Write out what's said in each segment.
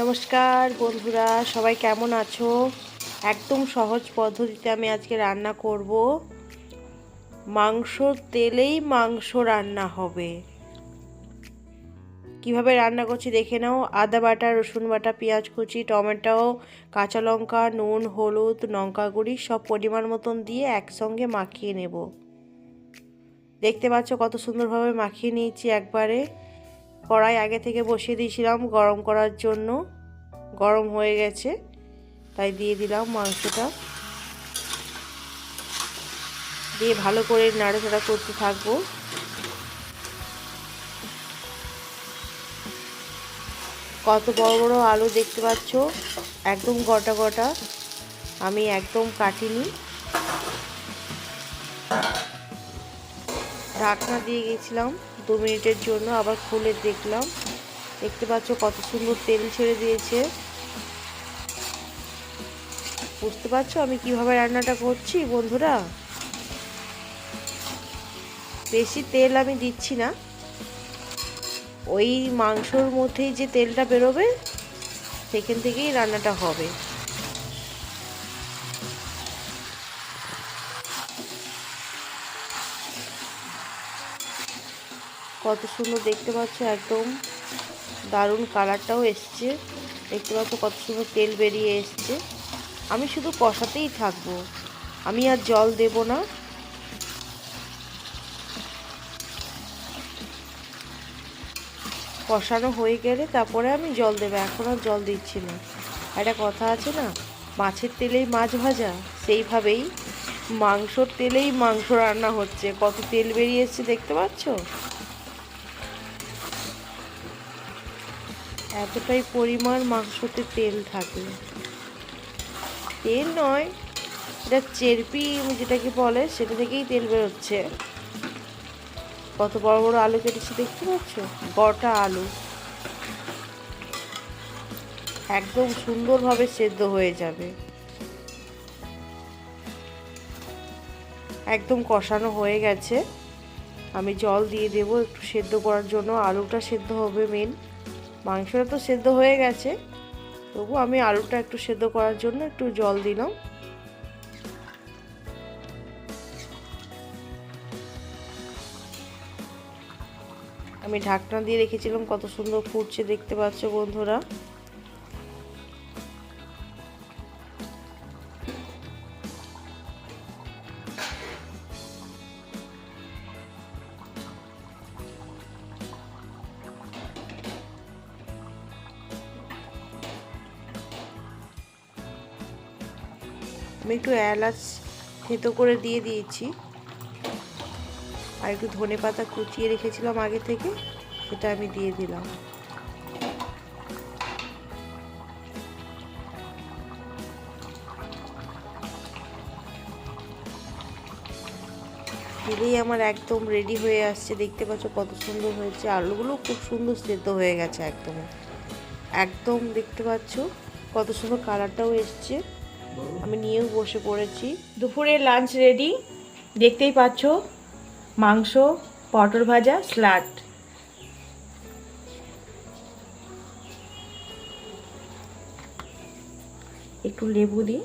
নমস্কার বন্ধুরা, সবাই কেমন আছো? একদম সহজ পদ্ধতিতে আমি আজকে রান্না করব। মাংসর তেলেই মাংস রান্না হবে। কিভাবে রান্না করছি দেখে নাও। আদা বাটা, রসুন বাটা, পেঁয়াজ কুচি, টমেটো, কাঁচা লঙ্কা, নুন, হলুদ, লঙ্কা গুঁড়ি সব পরিমাণ মতন দিয়ে একসঙ্গে মাখিয়ে নেব। দেখতে পাচ্ছ কত সুন্দরভাবে মাখিয়ে নিয়েছি একবারে। কড়াই আগে থেকে বসিয়ে দিয়েছিলাম গরম করার জন্য। গরম হয়ে গেছে, তাই দিয়ে দিলাম মাংসটা। দিয়ে ভালো করে নাড়াচাড়া করতে থাকবো। কত বড় বড় আলু দেখতে পাচ্ছ, একদম গোটা গোটা, আমি একদম কাটিনি। ঢাকনা দিয়ে গেছিলাম 2 মিনিটের জন্য, আবার খুলে দেখলাম। দেখতে পাচ্ছ কত সুন্দর তেল ছেড়ে দিয়েছে। বুঝতে পারছো আমি কিভাবে রান্নাটা করছি বন্ধুরা? বেশি তেল আমি দিচ্ছি না, ওই মাংসর মধ্যেই যে তেলটা বেরোবে সেখান থেকেই রান্নাটা হবে। কত সুন্দর দেখতে পাচ্ছ, একদম দারুণ কালারটাও এসছে। দেখতে পাচ্ছ কত সুন্দর তেল বেরিয়ে এসছে। আমি শুধু কষাতেই থাকবো, আমি আর জল দেব না। কষানো হয়ে গেলে তারপরে আমি জল দেবো, এখন আর জল দিচ্ছি না। একটা কথা আছে না, মাছের তেলেই মাছ ভাজা, সেইভাবেই মাংসর তেলেই মাংস রান্না হচ্ছে। কত তেল বেরিয়ে এসছে দেখতে পাচ্ছ। এতটাই পরিমাণ মাংসতে তেল থাকে। তেল নয়, এটা চেরপি যেটাকে বলে, সেটা থেকেই তেল বেরোচ্ছে। কত বড় বড় আলু কেটেছি দেখতে পাচ্ছ, গোটা আলু। একদম সুন্দরভাবে সেদ্ধ হয়ে যাবে। একদম কষানো হয়ে গেছে, আমি জল দিয়ে দেব একটু সেদ্ধ করার জন্য। আলুটা সেদ্ধ হবে মেন, মাংসটা তো সেদ্ধ হয়ে গেছে, তবু আমি আলুটা একটু সেদ্ধ করার জন্য একটু জল দিলাম। আমি ঢাকনা দিয়ে রেখেছিলাম, কত সুন্দর ফুটছে দেখতে পাচ্ছ বন্ধুরা। আমি একটু এলাচ থেতো করে দিয়ে দিয়েছি, আর একটু ধনেপাতা কুচিয়ে রেখেছিলাম আগে থেকে, সেটা আমি দিয়ে দিলাম। দিলেই আমার একদম রেডি হয়ে আসছে। দেখতে পাচ্ছ কত সুন্দর হয়েছে, আলুগুলো খুব সুন্দর সেদ্ধ হয়ে গেছে একদম। একদম দেখতে পাচ্ছ কত সুন্দর কালারটাও এসছে। আমি নিয়েও বসে পড়েছি। দুপুরে লাঞ্চ রেডি, দেখতেই পাচ্ছ, মাংস, পটল ভাজা, স্যালাড। একটু লেবু দিই।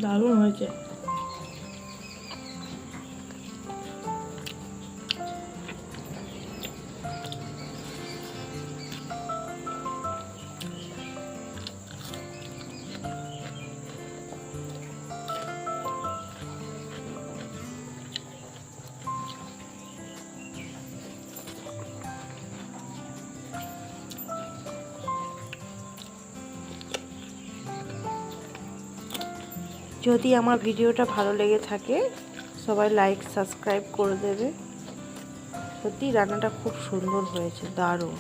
দারুণ হয়েছে। যদি আমার ভিডিওটা ভালো লেগে থাকে সবাই লাইক সাবস্ক্রাইব করে দেবে। সত্যি রান্নাটা খুব সুন্দর হয়েছে, দারুণ।